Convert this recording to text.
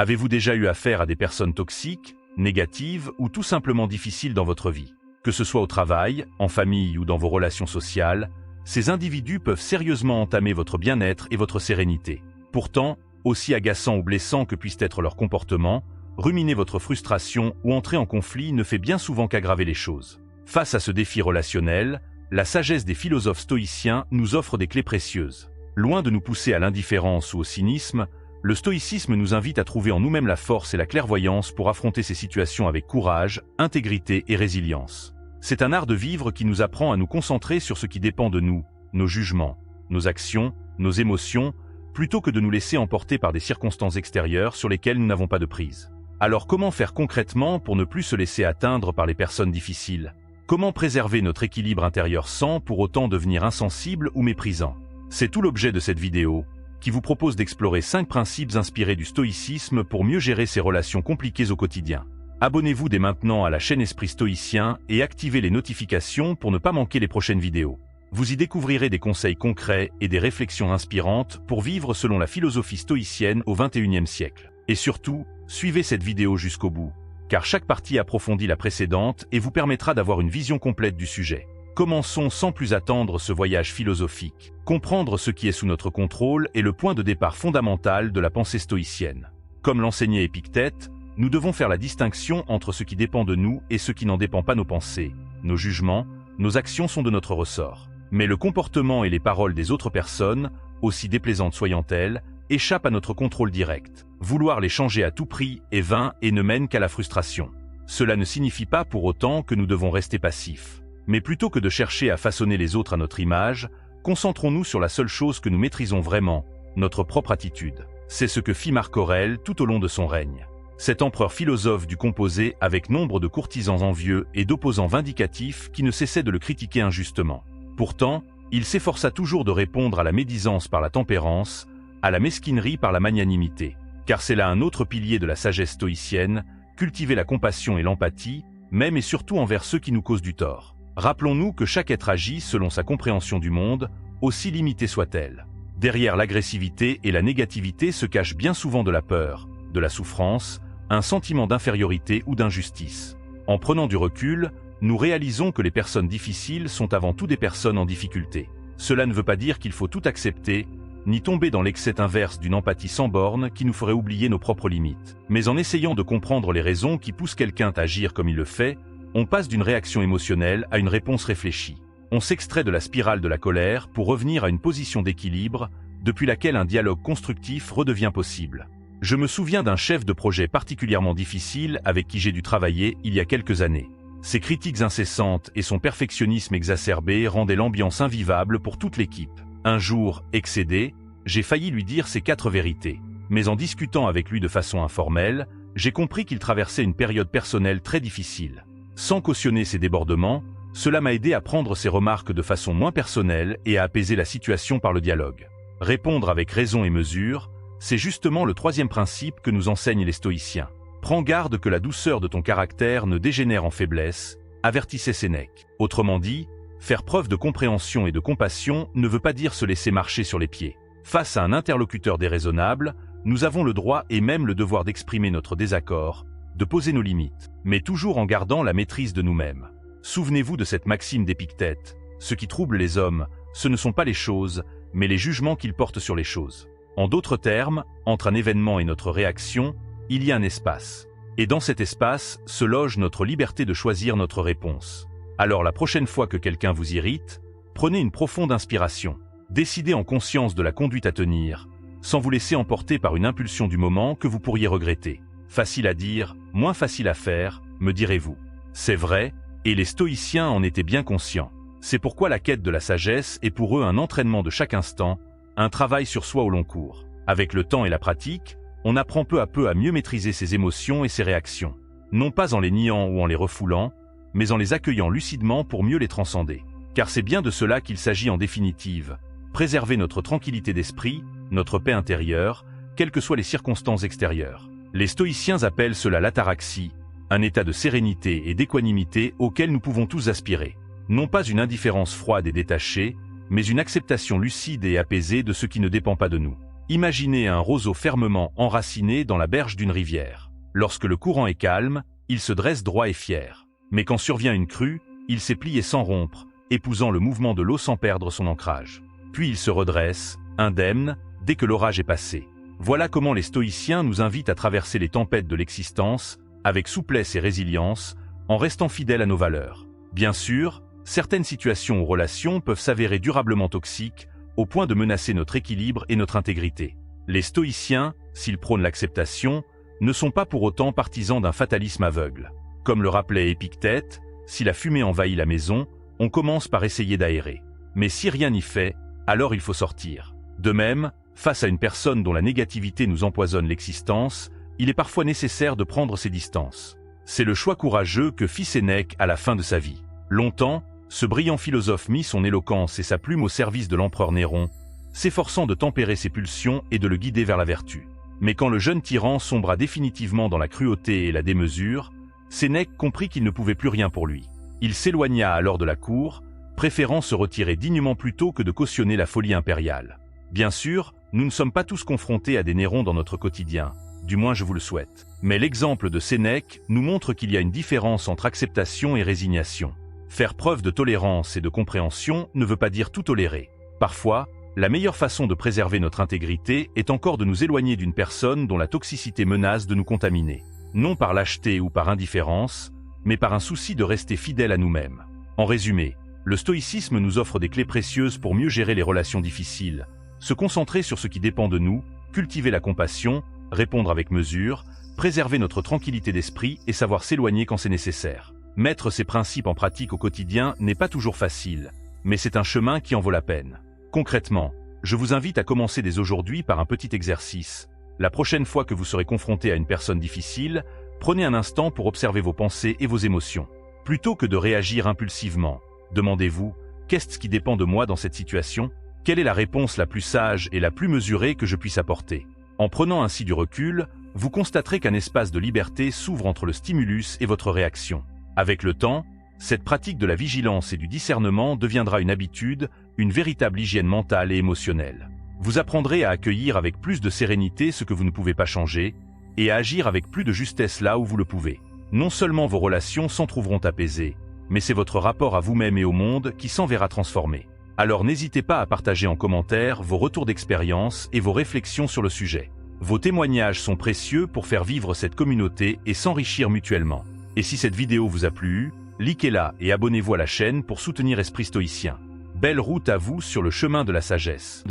Avez-vous déjà eu affaire à des personnes toxiques, négatives ou tout simplement difficiles dans votre vie? Que ce soit au travail, en famille ou dans vos relations sociales, ces individus peuvent sérieusement entamer votre bien-être et votre sérénité. Pourtant, aussi agaçant ou blessant que puisse être leur comportement, ruminer votre frustration ou entrer en conflit ne fait bien souvent qu'aggraver les choses. Face à ce défi relationnel, la sagesse des philosophes stoïciens nous offre des clés précieuses. Loin de nous pousser à l'indifférence ou au cynisme, le stoïcisme nous invite à trouver en nous-mêmes la force et la clairvoyance pour affronter ces situations avec courage, intégrité et résilience. C'est un art de vivre qui nous apprend à nous concentrer sur ce qui dépend de nous, nos jugements, nos actions, nos émotions, plutôt que de nous laisser emporter par des circonstances extérieures sur lesquelles nous n'avons pas de prise. Alors comment faire concrètement pour ne plus se laisser atteindre par les personnes difficiles? Comment préserver notre équilibre intérieur sans pour autant devenir insensible ou méprisant? C'est tout l'objet de cette vidéo, qui vous propose d'explorer 5 principes inspirés du stoïcisme pour mieux gérer ces relations compliquées au quotidien. Abonnez-vous dès maintenant à la chaîne Esprit Stoïcien et activez les notifications pour ne pas manquer les prochaines vidéos. Vous y découvrirez des conseils concrets et des réflexions inspirantes pour vivre selon la philosophie stoïcienne au XXIe siècle. Et surtout, suivez cette vidéo jusqu'au bout, car chaque partie approfondit la précédente et vous permettra d'avoir une vision complète du sujet. Commençons sans plus attendre ce voyage philosophique. Comprendre ce qui est sous notre contrôle est le point de départ fondamental de la pensée stoïcienne. Comme l'enseignait Épictète, nous devons faire la distinction entre ce qui dépend de nous et ce qui n'en dépend pas. Nos pensées, nos jugements, nos actions sont de notre ressort. Mais le comportement et les paroles des autres personnes, aussi déplaisantes soient-elles, échappent à notre contrôle direct. Vouloir les changer à tout prix est vain et ne mène qu'à la frustration. Cela ne signifie pas pour autant que nous devons rester passifs. Mais plutôt que de chercher à façonner les autres à notre image, concentrons-nous sur la seule chose que nous maîtrisons vraiment, notre propre attitude. C'est ce que fit Marc Aurèle tout au long de son règne. Cet empereur philosophe dut composer avec nombre de courtisans envieux et d'opposants vindicatifs qui ne cessaient de le critiquer injustement. Pourtant, il s'efforça toujours de répondre à la médisance par la tempérance, à la mesquinerie par la magnanimité. Car c'est là un autre pilier de la sagesse stoïcienne, cultiver la compassion et l'empathie, même et surtout envers ceux qui nous causent du tort. Rappelons-nous que chaque être agit selon sa compréhension du monde, aussi limitée soit-elle. Derrière l'agressivité et la négativité se cache bien souvent de la peur, de la souffrance, un sentiment d'infériorité ou d'injustice. En prenant du recul, nous réalisons que les personnes difficiles sont avant tout des personnes en difficulté. Cela ne veut pas dire qu'il faut tout accepter, ni tomber dans l'excès inverse d'une empathie sans borne qui nous ferait oublier nos propres limites. Mais en essayant de comprendre les raisons qui poussent quelqu'un à agir comme il le fait, on passe d'une réaction émotionnelle à une réponse réfléchie. On s'extrait de la spirale de la colère pour revenir à une position d'équilibre, depuis laquelle un dialogue constructif redevient possible. Je me souviens d'un chef de projet particulièrement difficile avec qui j'ai dû travailler il y a quelques années. Ses critiques incessantes et son perfectionnisme exacerbé rendaient l'ambiance invivable pour toute l'équipe. Un jour, excédé, j'ai failli lui dire ces 4 vérités. Mais en discutant avec lui de façon informelle, j'ai compris qu'il traversait une période personnelle très difficile. Sans cautionner ses débordements, cela m'a aidé à prendre ses remarques de façon moins personnelle et à apaiser la situation par le dialogue. Répondre avec raison et mesure, c'est justement le 3e principe que nous enseignent les stoïciens. Prends garde que la douceur de ton caractère ne dégénère en faiblesse, avertissait Sénèque. Autrement dit, faire preuve de compréhension et de compassion ne veut pas dire se laisser marcher sur les pieds. Face à un interlocuteur déraisonnable, nous avons le droit et même le devoir d'exprimer notre désaccord, de poser nos limites, mais toujours en gardant la maîtrise de nous-mêmes. Souvenez-vous de cette maxime d'Épictète, ce qui trouble les hommes, ce ne sont pas les choses, mais les jugements qu'ils portent sur les choses. En d'autres termes, entre un événement et notre réaction, il y a un espace. Et dans cet espace se loge notre liberté de choisir notre réponse. Alors la prochaine fois que quelqu'un vous irrite, prenez une profonde inspiration. Décidez en conscience de la conduite à tenir, sans vous laisser emporter par une impulsion du moment que vous pourriez regretter. Facile à dire, moins facile à faire, me direz-vous. C'est vrai, et les stoïciens en étaient bien conscients. C'est pourquoi la quête de la sagesse est pour eux un entraînement de chaque instant, un travail sur soi au long cours. Avec le temps et la pratique, on apprend peu à peu à mieux maîtriser ses émotions et ses réactions. Non pas en les niant ou en les refoulant, mais en les accueillant lucidement pour mieux les transcender. Car c'est bien de cela qu'il s'agit en définitive. Préserver notre tranquillité d'esprit, notre paix intérieure, quelles que soient les circonstances extérieures. Les stoïciens appellent cela l'ataraxie, un état de sérénité et d'équanimité auquel nous pouvons tous aspirer. Non pas une indifférence froide et détachée, mais une acceptation lucide et apaisée de ce qui ne dépend pas de nous. Imaginez un roseau fermement enraciné dans la berge d'une rivière. Lorsque le courant est calme, il se dresse droit et fier. Mais quand survient une crue, il s'est plié sans rompre, épousant le mouvement de l'eau sans perdre son ancrage. Puis il se redresse, indemne, dès que l'orage est passé. Voilà comment les stoïciens nous invitent à traverser les tempêtes de l'existence, avec souplesse et résilience, en restant fidèles à nos valeurs. Bien sûr, certaines situations ou relations peuvent s'avérer durablement toxiques, au point de menacer notre équilibre et notre intégrité. Les stoïciens, s'ils prônent l'acceptation, ne sont pas pour autant partisans d'un fatalisme aveugle. Comme le rappelait Épictète, si la fumée envahit la maison, on commence par essayer d'aérer. Mais si rien n'y fait, alors il faut sortir. De même, face à une personne dont la négativité nous empoisonne l'existence, il est parfois nécessaire de prendre ses distances. C'est le choix courageux que fit Sénèque à la fin de sa vie. Longtemps, ce brillant philosophe mit son éloquence et sa plume au service de l'empereur Néron, s'efforçant de tempérer ses pulsions et de le guider vers la vertu. Mais quand le jeune tyran sombra définitivement dans la cruauté et la démesure, Sénèque comprit qu'il ne pouvait plus rien pour lui. Il s'éloigna alors de la cour, préférant se retirer dignement plutôt que de cautionner la folie impériale. Bien sûr, nous ne sommes pas tous confrontés à des Nérons dans notre quotidien, du moins je vous le souhaite. Mais l'exemple de Sénèque nous montre qu'il y a une différence entre acceptation et résignation. Faire preuve de tolérance et de compréhension ne veut pas dire tout tolérer. Parfois, la meilleure façon de préserver notre intégrité est encore de nous éloigner d'une personne dont la toxicité menace de nous contaminer. Non par lâcheté ou par indifférence, mais par un souci de rester fidèle à nous-mêmes. En résumé, le stoïcisme nous offre des clés précieuses pour mieux gérer les relations difficiles, se concentrer sur ce qui dépend de nous, cultiver la compassion, répondre avec mesure, préserver notre tranquillité d'esprit et savoir s'éloigner quand c'est nécessaire. Mettre ces principes en pratique au quotidien n'est pas toujours facile, mais c'est un chemin qui en vaut la peine. Concrètement, je vous invite à commencer dès aujourd'hui par un petit exercice. La prochaine fois que vous serez confronté à une personne difficile, prenez un instant pour observer vos pensées et vos émotions. Plutôt que de réagir impulsivement, demandez-vous, qu'est-ce qui dépend de moi dans cette situation ? Quelle est la réponse la plus sage et la plus mesurée que je puisse apporter ? En prenant ainsi du recul, vous constaterez qu'un espace de liberté s'ouvre entre le stimulus et votre réaction. Avec le temps, cette pratique de la vigilance et du discernement deviendra une habitude, une véritable hygiène mentale et émotionnelle. Vous apprendrez à accueillir avec plus de sérénité ce que vous ne pouvez pas changer, et à agir avec plus de justesse là où vous le pouvez. Non seulement vos relations s'en trouveront apaisées, mais c'est votre rapport à vous-même et au monde qui s'en verra transformé. Alors n'hésitez pas à partager en commentaire vos retours d'expérience et vos réflexions sur le sujet. Vos témoignages sont précieux pour faire vivre cette communauté et s'enrichir mutuellement. Et si cette vidéo vous a plu, likez-la et abonnez-vous à la chaîne pour soutenir Esprit Stoïcien. Belle route à vous sur le chemin de la sagesse.